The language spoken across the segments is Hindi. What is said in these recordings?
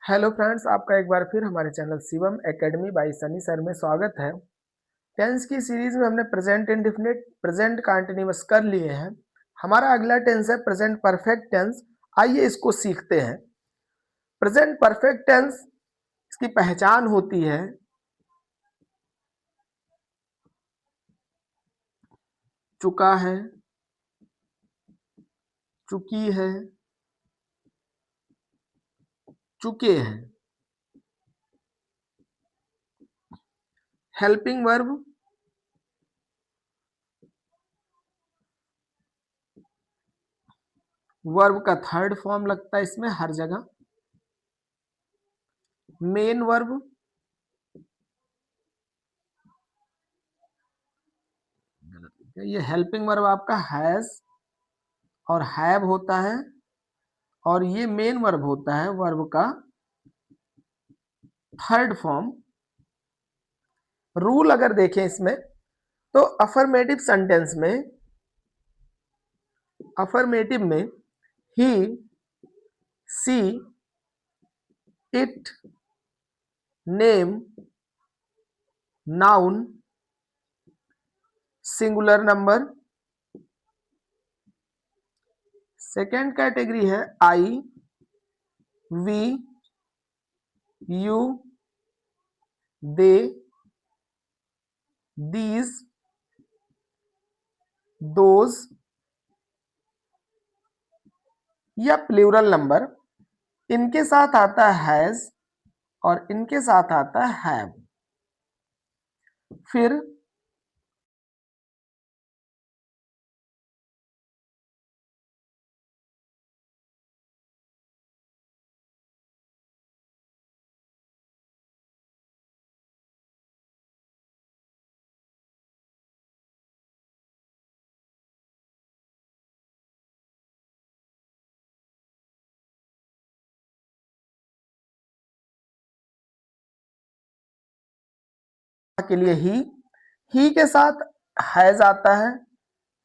हेलो फ्रेंड्स, आपका एक बार फिर हमारे channel Shivam academy by Sunny sir में स्वागत है। टेंस की सीरीज में हमने प्रेजेंट इंडेफिनिट, प्रेजेंट कंटीन्यूअस कर लिए हैं। हमारा अगला टेंस है प्रेजेंट परफेक्ट टेंस। आइए इसको सीखते हैं। प्रेजेंट परफेक्ट टेंस, इसकी पहचान होती है चुका है, चुकी है, चुके हैं। हेल्पिंग वर्ब, वर्ब का थर्ड फॉर्म लगता है इसमें हर जगह। मेन वर्ब, ये हेल्पिंग वर्ब आपका हैज और हैव होता है, और ये मेन वर्ब होता है वर्ब का थर्ड फॉर्म। रूल अगर देखें इसमें तो अफर्मेटिव में he, she, it, name, noun, singular number. Second category है I, we, you, they, these, those या प्लूरल नंबर। इनके साथ आता है हैज और इनके साथ आता है हैव। फिर के लिए ही के साथ हैज आता है।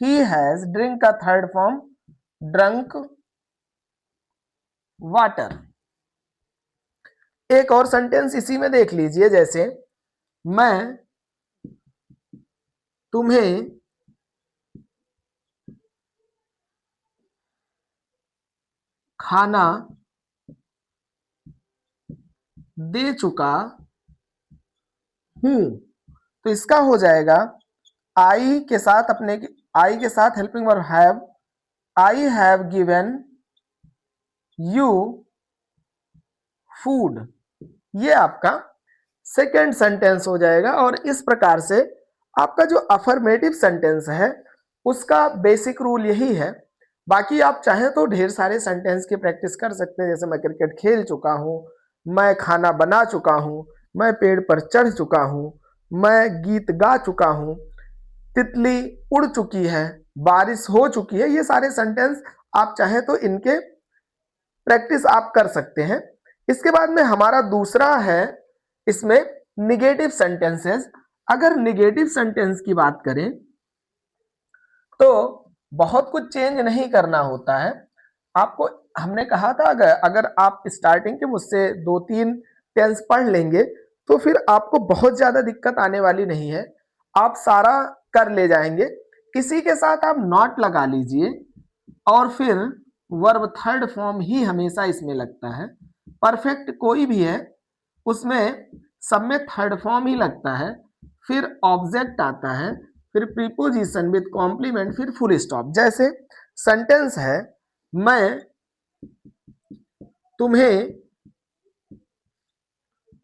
ही हैज ड्रिंक का थर्ड फॉर्म ड्रंक वाटर। एक और सेंटेंस इसी में देख लीजिए, जैसे मैं तुम्हें खाना दे चुका हूं। तो इसका हो जाएगा आई के साथ आई के साथ helping verb have, I have given you food. ये आपका सेकेंड सेंटेंस हो जाएगा। और इस प्रकार से आपका जो अफर्मेटिव सेंटेंस है उसका बेसिक रूल यही है। बाकी आप चाहें तो ढेर सारे सेंटेंस की प्रैक्टिस कर सकते हैं, जैसे मैं क्रिकेट खेल चुका हूं, मैं खाना बना चुका हूं, मैं पेड़ पर चढ़ चुका हूं, मैं गीत गा चुका हूं, तितली उड़ चुकी है, बारिश हो चुकी है। ये सारे सेंटेंस आप चाहें तो इनके प्रैक्टिस आप कर सकते हैं। इसके बाद में हमारा दूसरा है इसमें निगेटिव सेंटेंसेस। अगर निगेटिव सेंटेंस की बात करें तो बहुत कुछ चेंज नहीं करना होता है आपको। हमने कहा था अगर आप स्टार्टिंग के मुझसे 2-3 टेंस पढ़ लेंगे तो फिर आपको बहुत ज्यादा दिक्कत आने वाली नहीं है, आप सारा कर ले जाएंगे। इसी के साथ आप नॉट लगा लीजिए और फिर वर्ब थर्ड फॉर्म ही हमेशा इसमें लगता है। परफेक्ट कोई भी है उसमें सब में थर्ड फॉर्म ही लगता है। फिर ऑब्जेक्ट आता है, फिर प्रीपोजिशन विद कॉम्प्लीमेंट, फिर फुल स्टॉप। जैसे सेंटेंस है मैं तुम्हें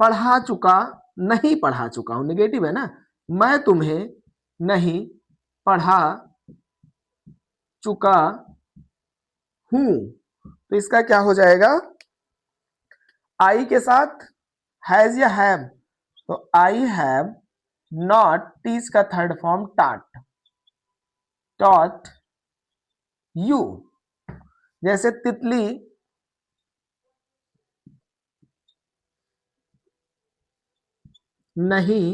नहीं पढ़ा चुका हूं, निगेटिव है ना। मैं तुम्हें नहीं पढ़ा चुका हूं। तो इसका क्या हो जाएगा, आई के साथ हैज या हैव। तो आई हैव नॉट, टीच का थर्ड फॉर्म टाट, टॉट यू। जैसे तितली नहीं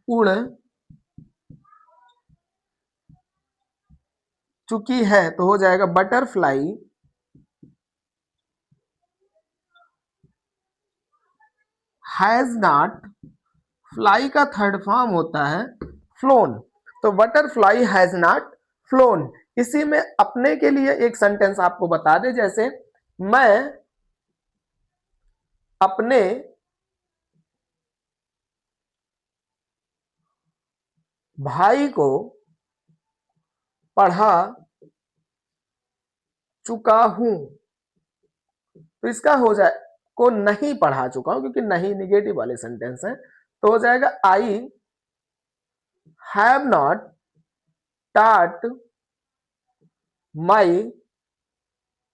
उड़ चुकी है, तो हो जाएगा बटरफ्लाई हैज नॉट, फ्लाई का थर्ड फॉर्म होता है फ्लोन, तो बटरफ्लाई हैज नॉट फ्लोन। इसी में अपने के लिए एक सेंटेंस आपको बता दे, जैसे मैं अपने भाई को पढ़ा चुका हूं, तो इसका हो जाए को नहीं पढ़ा चुका हूं, क्योंकि नहीं निगेटिव वाले सेंटेंस है, तो हो जाएगा I have not taught my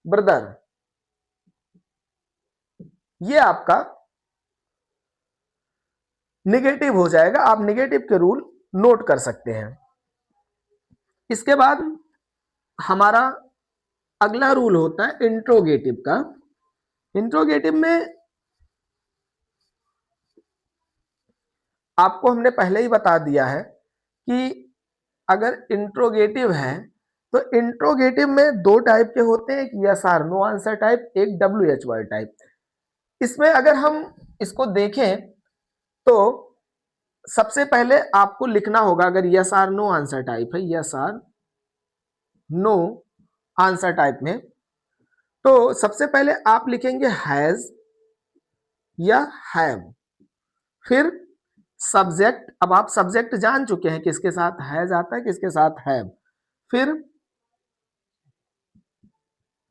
brother. ये आपका निगेटिव हो जाएगा, आप निगेटिव के रूल नोट कर सकते हैं। इसके बाद हमारा अगला रूल होता है इंट्रोगेटिव का। इंट्रोगेटिव में आपको हमने पहले ही बता दिया है कि अगर इंट्रोगेटिव है तो इंट्रोगेटिव में दो टाइप के होते हैं, एक yes or no answer type, एक WH वर्ड टाइप। इसमें अगर हम इसको देखें तो सबसे पहले आपको लिखना होगा, अगर yes or no answer type है, yes or no answer type में, तो सबसे पहले आप लिखेंगे हैज या हैव, फिर सब्जेक्ट। अब आप सब्जेक्ट जान चुके हैं किसके साथ हैज आता है, किसके साथ हैव,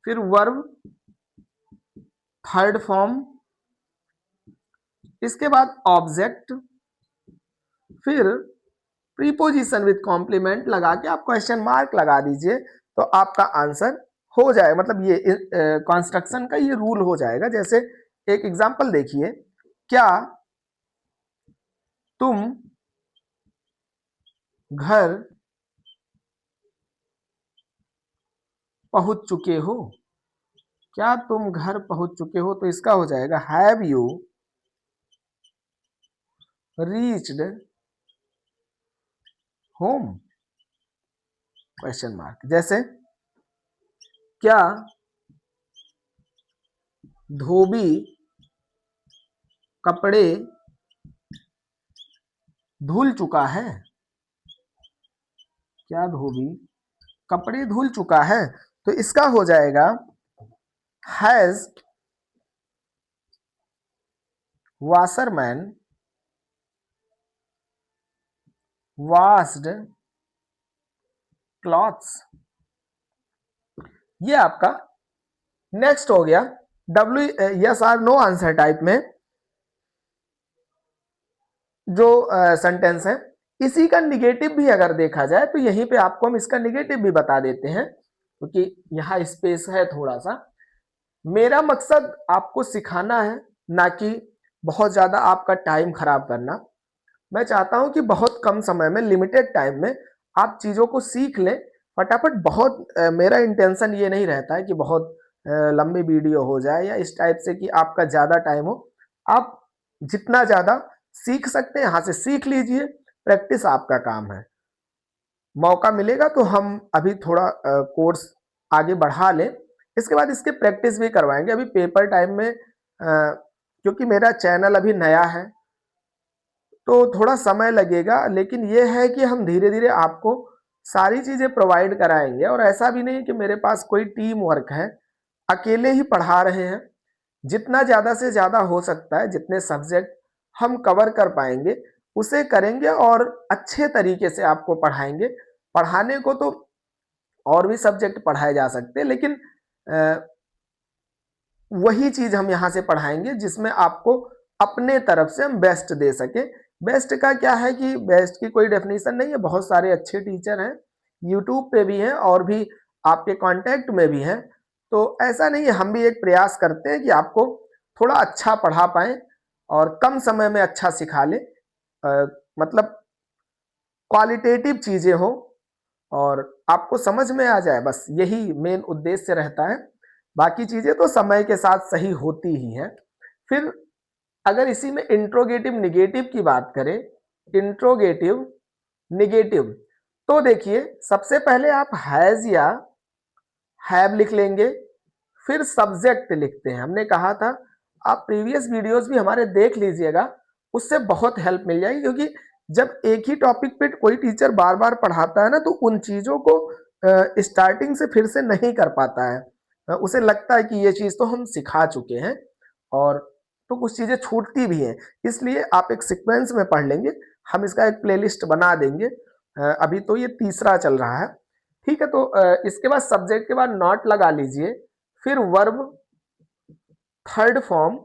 फिर वर्ब थर्ड फॉर्म, इसके बाद ऑब्जेक्ट, फिर प्रीपोजिशन विद कॉम्प्लीमेंट लगा के आप क्वेश्चन मार्क लगा दीजिए, तो आपका आंसर हो जाएगा। मतलब ये कंस्ट्रक्शन का ये रूल हो जाएगा। जैसे एक एग्जांपल देखिए, क्या तुम घर पहुंच चुके हो, क्या तुम घर पहुंच चुके हो, तो इसका हो जाएगा have you reached home, question mark. जैसे क्या धोबी कपड़े धुल चुका है, क्या धोबी कपड़े धुल चुका है, तो इसका हो जाएगा हैज वॉशरमैन वॉश्ड क्लॉथ्स। ये आपका नेक्स्ट हो गया yes or no answer type में जो सेंटेंस है। इसी का निगेटिव भी अगर देखा जाए तो यहीं पे आपको हम इसका निगेटिव भी बता देते हैं, क्योंकि यहाँ स्पेस है थोड़ा सा। मेरा मकसद आपको सिखाना है, ना कि बहुत ज्यादा आपका टाइम खराब करना। मैं चाहता हूं कि बहुत कम समय में, लिमिटेड टाइम में आप चीजों को सीख लें फटाफट। बहुत मेरा इंटेंशन ये नहीं रहता है कि बहुत लंबी वीडियो हो जाए या इस टाइप से कि आपका ज्यादा टाइम हो। आप जितना ज्यादा सीख सकते हैं यहाँ से सीख लीजिए, प्रैक्टिस आपका काम है। मौका मिलेगा तो हम अभी थोड़ा कोर्स आगे बढ़ा लें, इसके बाद इसके प्रैक्टिस भी करवाएंगे। अभी पेपर टाइम में क्योंकि मेरा चैनल अभी नया है तो थोड़ा समय लगेगा, लेकिन ये है कि हम धीरे धीरे आपको सारी चीजें प्रोवाइड कराएंगे। और ऐसा भी नहीं कि मेरे पास कोई टीम वर्क है, अकेले ही पढ़ा रहे हैं। जितना ज्यादा से ज्यादा हो सकता है, जितने सब्जेक्ट हम कवर कर पाएंगे उसे करेंगे और अच्छे तरीके से आपको पढ़ाएंगे। पढ़ाने को तो और भी सब्जेक्ट पढ़ाए जा सकते हैं, लेकिन वही चीज हम यहाँ से पढ़ाएंगे जिसमें आपको अपने तरफ से हम बेस्ट दे सके। बेस्ट का क्या है कि बेस्ट की कोई डेफिनेशन नहीं है, बहुत सारे अच्छे टीचर हैं, यूट्यूब पे भी हैं और भी आपके कांटेक्ट में भी हैं। तो ऐसा नहीं है, हम भी एक प्रयास करते हैं कि आपको थोड़ा अच्छा पढ़ा पाएं और कम समय में अच्छा सिखा लें। मतलब क्वालिटेटिव चीजें हो और आपको समझ में आ जाए, बस यही मेन उद्देश्य रहता है। बाकी चीजें तो समय के साथ सही होती ही हैं। फिर अगर इसी में इंट्रोगेटिव निगेटिव की बात करें, इंट्रोगेटिव निगेटिव, तो देखिए सबसे पहले आप हैज या हैव लिख लेंगे, फिर सब्जेक्ट लिखते हैं। हमने कहा था आप प्रीवियस वीडियोस भी हमारे देख लीजिएगा, उससे बहुत हेल्प मिल जाएगी, क्योंकि जब एक ही टॉपिक पे कोई टीचर बार बार पढ़ाता है ना, तो उन चीजों को स्टार्टिंग से फिर से नहीं कर पाता है। उसे लगता है कि ये चीज तो हम सिखा चुके हैं, और तो कुछ चीजें छूटती भी हैं। इसलिए आप एक सीक्वेंस में पढ़ लेंगे, हम इसका एक प्लेलिस्ट बना देंगे। अभी तो ये तीसरा चल रहा है, ठीक है। तो इसके बाद सब्जेक्ट के बाद नॉट लगा लीजिए, फिर वर्ब थर्ड फॉर्म,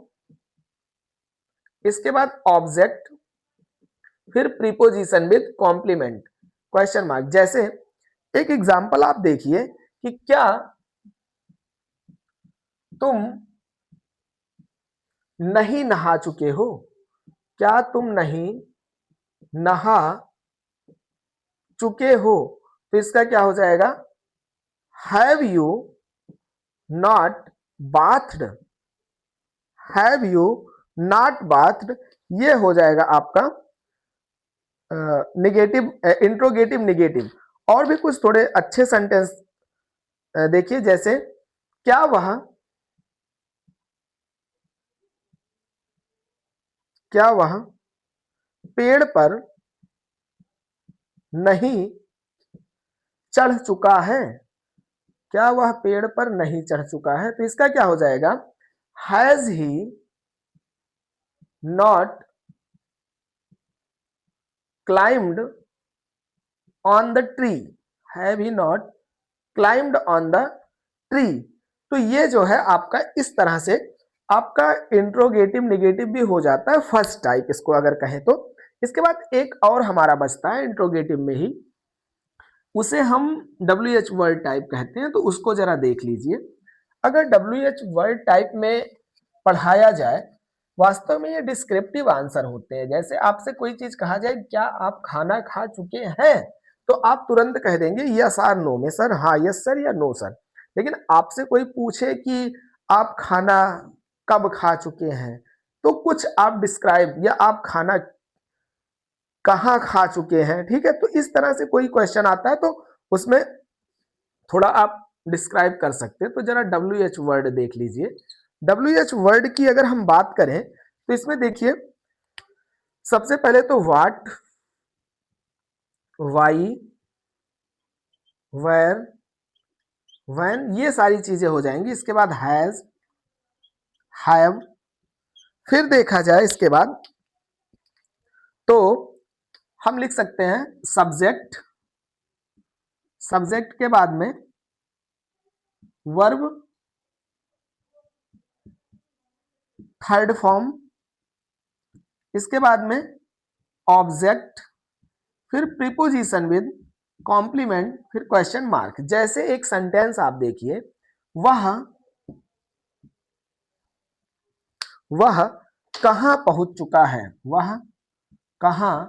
इसके बाद ऑब्जेक्ट, फिर preposition with complement question mark. जैसे एक एग्जांपल आप देखिए कि क्या तुम नहीं नहा चुके हो, क्या तुम नहीं नहा चुके हो, तो इसका क्या हो जाएगा, have you not bathed, have you not bathed, ये हो जाएगा आपका निगेटिव, इंट्रोगेटिव निगेटिव। और भी कुछ थोड़े अच्छे सेंटेंस देखिए, जैसे क्या वह पेड़ पर नहीं चढ़ चुका है, क्या वह पेड़ पर नहीं चढ़ चुका है, तो इसका क्या हो जाएगा, has he not climbed on the tree, have he not climbed on the tree. तो ये जो है आपका इस तरह से आपका इंट्रोगेटिव निगेटिव भी हो जाता है, फर्स्ट टाइप इसको अगर कहें तो। इसके बाद एक और हमारा बचता है इंट्रोगेटिव में ही, उसे हम WH वर्ड टाइप कहते हैं। तो उसको जरा देख लीजिए। अगर WH वर्ड टाइप में पढ़ाया जाए, वास्तव में ये डिस्क्रिप्टिव आंसर होते हैं। जैसे आपसे कोई चीज कहा जाए, क्या आप खाना खा चुके हैं, तो आप तुरंत कह देंगे यस और नो में, सर हाँ यस सर या नो सर। लेकिन आपसे कोई पूछे कि आप खाना कब खा चुके हैं, तो कुछ आप डिस्क्राइब, या आप खाना कहाँ खा चुके हैं, ठीक है। तो इस तरह से कोई क्वेश्चन आता है, तो उसमें थोड़ा आप डिस्क्राइब कर सकते हैं। तो जरा WH वर्ड देख लीजिए। WH वर्ड की अगर हम बात करें, तो इसमें देखिए सबसे पहले तो वाट, वाई, वेयर, व्हेन, ये सारी चीजें हो जाएंगी। इसके बाद हैज, हैव, फिर देखा जाए इसके बाद तो हम लिख सकते हैं सब्जेक्ट, सब्जेक्ट के बाद में वर्ब थर्ड फॉर्म, इसके बाद में ऑब्जेक्ट, फिर प्रीपोजिशन विद कॉम्प्लीमेंट, फिर क्वेश्चन मार्क। जैसे एक सेंटेंस आप देखिए, वह कहां पहुंच चुका है, वह कहां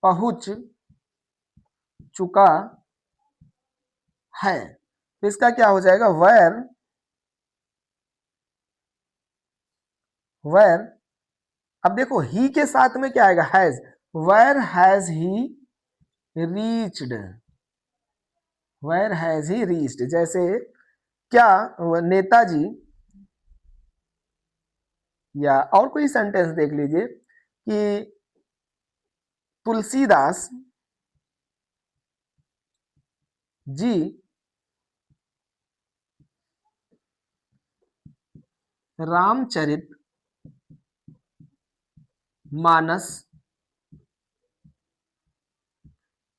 पहुंच चुका है, तो इसका क्या हो जाएगा, वेयर। अब देखो ही के साथ में क्या आएगा, has, where has he reached, where has he reached. जैसे क्या नेताजी, या और कोई सेंटेंस देख लीजिए कि तुलसीदास जी रामचरित मानस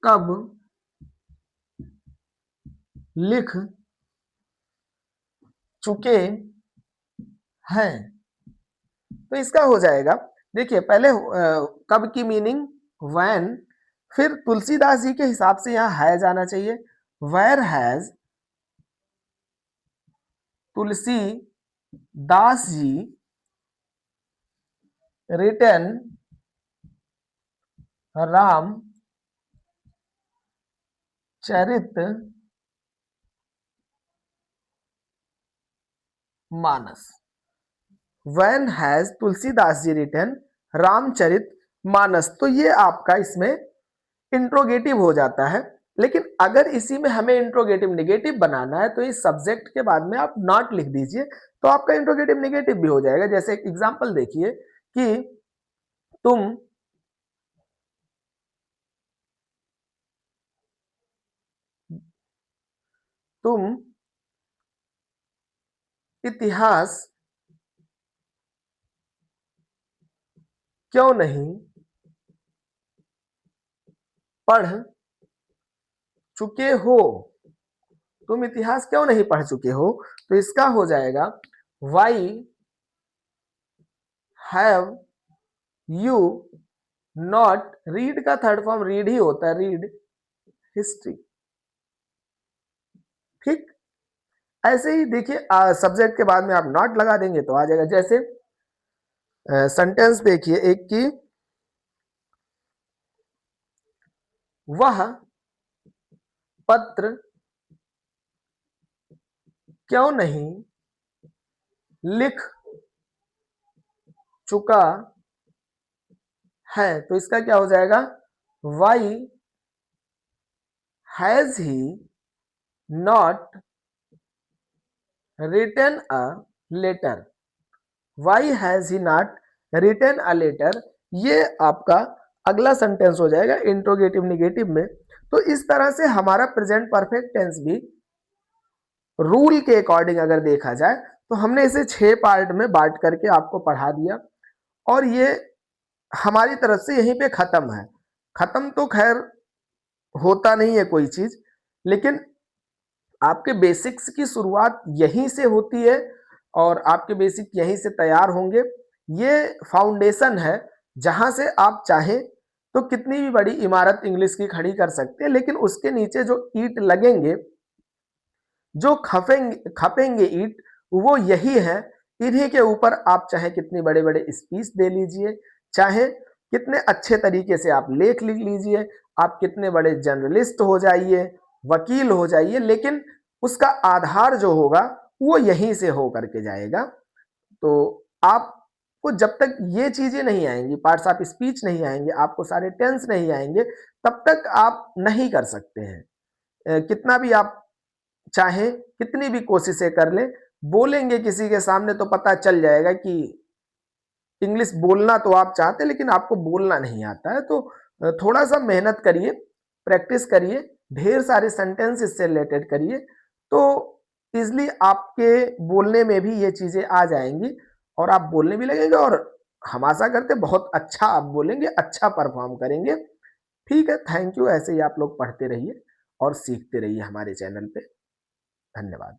कब लिख चुके हैं, तो इसका हो जाएगा, देखिए पहले कब की मीनिंग व्हेन, फिर तुलसीदास जी के हिसाब से यहां हैज आना चाहिए, where has Tulsi Das ji written Ram Charit Manas, when has Tulsidas ji written Ramcharit Manas. तो ये आपका इसमें इंट्रोगेटिव हो जाता है। लेकिन अगर इसी में हमें इंट्रोगेटिव निगेटिव बनाना है तो इस सब्जेक्ट के बाद में आप नॉट लिख दीजिए, तो आपका इंट्रोगेटिव निगेटिव भी हो जाएगा। जैसे एक एग्जांपल देखिए कि तुम तुम इतिहास क्यों नहीं पढ़ चुके हो? तुम इतिहास क्यों नहीं पढ़ चुके हो? तो इसका हो जाएगा why have you not, read का थर्ड फॉर्म रीड ही होता है, रीड हिस्ट्री। ठीक, ऐसे ही देखिए सब्जेक्ट के बाद में आप नॉट लगा देंगे तो आ जाएगा। जैसे सेंटेंस देखिए एक की, वह पत्र क्यों नहीं लिख चुका है? तो इसका क्या हो जाएगा, why has he not written a letter? Why has he not written a letter, ये आपका अगला सेंटेंस हो जाएगा इंट्रोगेटिव निगेटिव में। तो इस तरह से हमारा प्रेजेंट परफेक्ट टेंस भी रूल के अकॉर्डिंग अगर देखा जाए तो हमने इसे 6 पार्ट में बांट करके आपको पढ़ा दिया, और ये हमारी तरफ से यहीं पे खत्म है। खत्म तो खैर होता नहीं है कोई चीज, लेकिन आपके बेसिक्स की शुरुआत यहीं से होती है और आपके बेसिक यहीं से तैयार होंगे। ये फाउंडेशन है जहां से आप चाहें तो कितनी भी बड़ी इमारत इंग्लिश की खड़ी कर सकते हैं, लेकिन उसके नीचे जो ईंट लगेंगे, जो खपेंगे खपेंगे ईंट, वो यही है। इन्हीं के ऊपर आप चाहे कितने बड़े बड़े स्पीच दे लीजिए, चाहे कितने अच्छे तरीके से आप लेख लिख लीजिए, आप कितने बड़े जर्नलिस्ट हो जाइए, वकील हो जाइए, लेकिन उसका आधार जो होगा वो यहीं से हो करके जाएगा। तो आपको जब तक ये चीजें नहीं आएंगी, पार्ट्स ऑफ स्पीच नहीं आएंगे, आपको सारे टेंस नहीं आएंगे, तब तक आप नहीं कर सकते हैं। कितना भी आप चाहे, कितनी भी कोशिशें कर लें, बोलेंगे किसी के सामने तो पता चल जाएगा कि इंग्लिश बोलना तो आप चाहते लेकिन आपको बोलना नहीं आता है। तो थोड़ा सा मेहनत करिए, प्रैक्टिस करिए, ढेर सारे सेंटेंस इससे रिलेटेड करिए, तो इजली आपके बोलने में भी ये चीजें आ जाएंगी और आप बोलने भी लगेंगे, और हम आशा करते बहुत अच्छा आप बोलेंगे, अच्छा परफॉर्म करेंगे। ठीक है, थैंक यू। ऐसे ही आप लोग पढ़ते रहिए और सीखते रहिए हमारे चैनल पे। धन्यवाद।